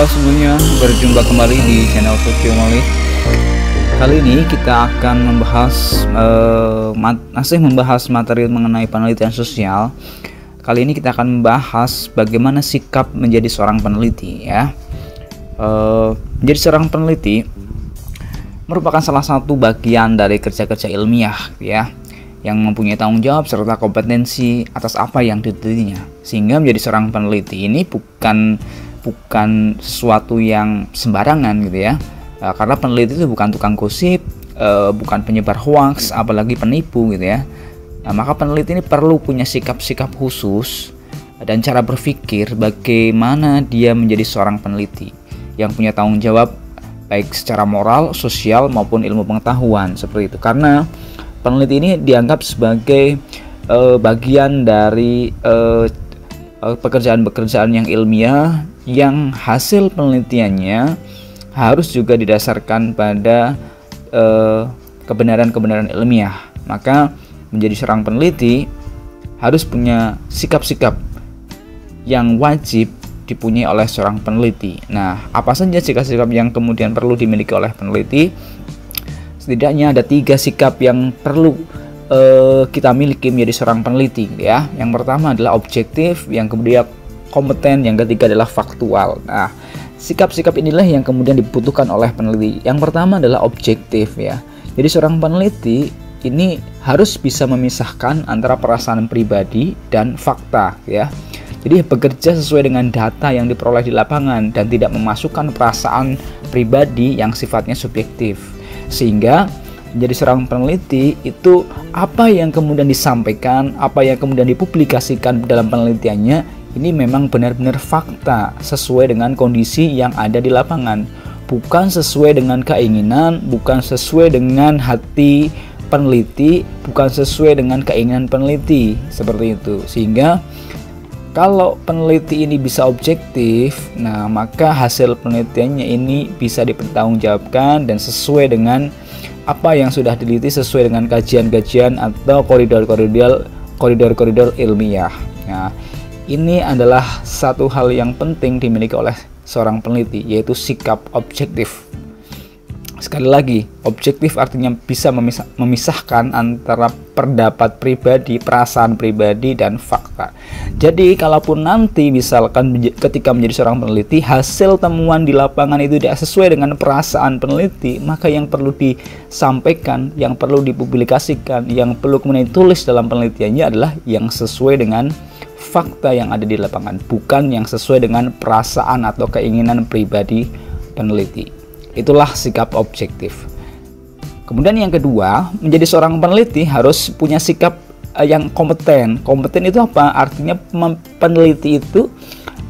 semuanya, berjumpa kembali di channel Tokyo Mali. Kali ini kita akan membahas materi mengenai penelitian sosial. Kali ini kita akan membahas bagaimana sikap menjadi seorang peneliti ya. Menjadi seorang peneliti merupakan salah satu bagian dari kerja-kerja ilmiah ya, yang mempunyai tanggung jawab serta kompetensi atas apa yang ditelitinya. Sehingga menjadi seorang peneliti ini bukan sesuatu yang sembarangan gitu ya. Karena peneliti itu bukan tukang gosip, bukan penyebar hoaks, apalagi penipu gitu ya. Maka peneliti ini perlu punya sikap-sikap khusus dan cara berpikir bagaimana dia menjadi seorang peneliti yang punya tanggung jawab baik secara moral, sosial maupun ilmu pengetahuan seperti itu. Karena peneliti ini dianggap sebagai bagian dari pekerjaan-pekerjaan yang ilmiah yang hasil penelitiannya harus juga didasarkan pada kebenaran-kebenaran ilmiah. Maka menjadi seorang peneliti harus punya sikap-sikap yang wajib dipunyai oleh seorang peneliti. Nah, apa saja sikap-sikap yang kemudian perlu dimiliki oleh peneliti? Setidaknya ada 3 sikap yang perlu kita miliki menjadi seorang peneliti ya. Yang pertama adalah objektif, yang kemudian kompeten, yang ketiga adalah faktual. Nah, sikap-sikap inilah yang kemudian dibutuhkan oleh peneliti. Yang pertama adalah objektif ya. Jadi seorang peneliti ini harus bisa memisahkan antara perasaan pribadi dan fakta ya. Jadi bekerja sesuai dengan data yang diperoleh di lapangan dan tidak memasukkan perasaan pribadi yang sifatnya subjektif. Sehingga menjadi seorang peneliti itu apa yang kemudian disampaikan, apa yang kemudian dipublikasikan dalam penelitiannya ini memang benar-benar fakta sesuai dengan kondisi yang ada di lapangan, bukan sesuai dengan keinginan, bukan sesuai dengan hati peneliti, bukan sesuai dengan keinginan peneliti seperti itu. Sehingga kalau peneliti ini bisa objektif, nah maka hasil penelitiannya ini bisa dipertanggungjawabkan dan sesuai dengan apa yang sudah diteliti, sesuai dengan kajian-kajian atau koridor-koridor ilmiah. Nah, ini adalah satu hal yang penting dimiliki oleh seorang peneliti, yaitu sikap objektif. Sekali lagi, objektif artinya bisa memisahkan antara pendapat pribadi, perasaan pribadi, dan fakta. Jadi, kalaupun nanti misalkan ketika menjadi seorang peneliti, hasil temuan di lapangan itu tidak sesuai dengan perasaan peneliti, maka yang perlu disampaikan, yang perlu dipublikasikan, yang perlu kemudian ditulis dalam penelitiannya adalah yang sesuai dengan fakta yang ada di lapangan, bukan yang sesuai dengan perasaan atau keinginan pribadi peneliti. Itulah sikap objektif. Kemudian yang kedua, menjadi seorang peneliti harus punya sikap yang kompeten. Kompeten itu apa? Artinya peneliti itu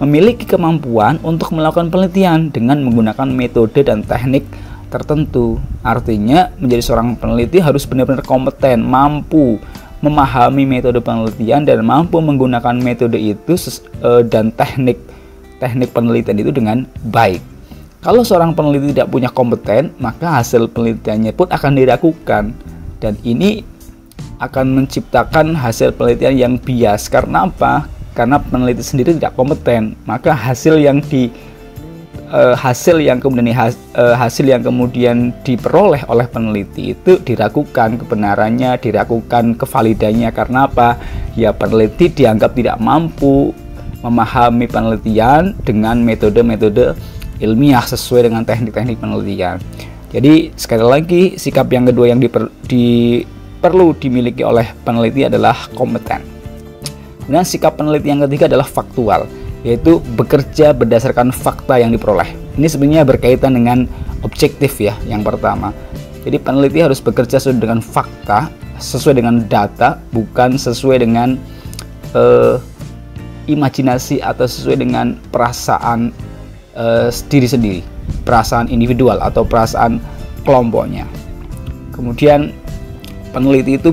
memiliki kemampuan untuk melakukan penelitian dengan menggunakan metode dan teknik tertentu. Artinya menjadi seorang peneliti harus benar-benar kompeten, mampu memahami metode penelitian dan mampu menggunakan metode itu dan teknik penelitian itu dengan baik. Kalau seorang peneliti tidak punya kompeten, maka hasil penelitiannya pun akan diragukan dan ini akan menciptakan hasil penelitian yang bias. Karena apa? Karena peneliti sendiri tidak kompeten, maka hasil yang kemudian diperoleh oleh peneliti itu diragukan kebenarannya, diragukan kevalidannya. Karena apa? Ya, peneliti dianggap tidak mampu memahami penelitian dengan metode-metode ilmiah sesuai dengan teknik-teknik penelitian. Jadi sekali lagi, sikap yang kedua yang perlu dimiliki oleh peneliti adalah kompeten. Dan sikap peneliti yang ketiga adalah faktual, yaitu bekerja berdasarkan fakta yang diperoleh. Ini sebenarnya berkaitan dengan objektif ya, yang pertama. Jadi peneliti harus bekerja sesuai dengan fakta, sesuai dengan data, bukan sesuai dengan imajinasi atau sesuai dengan perasaan diri sendiri, perasaan individual atau perasaan kelompoknya. Kemudian peneliti itu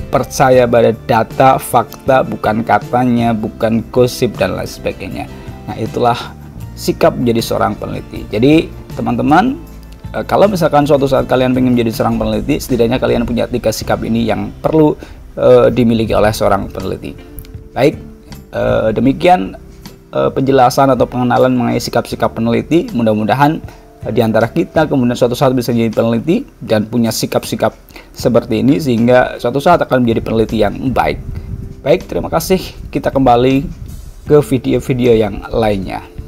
percaya pada data, fakta, bukan katanya, bukan gosip dan lain sebagainya. Nah, itulah sikap menjadi seorang peneliti. Jadi teman-teman, kalau misalkan suatu saat kalian ingin menjadi seorang peneliti, setidaknya kalian punya 3 sikap ini yang perlu dimiliki oleh seorang peneliti. Baik, demikian penjelasan atau pengenalan mengenai sikap-sikap peneliti. Mudah-mudahan di antara kita kemudian suatu saat bisa jadi peneliti dan punya sikap-sikap seperti ini, sehingga suatu saat akan menjadi peneliti yang baik. Baik, terima kasih. Kita kembali ke video-video yang lainnya.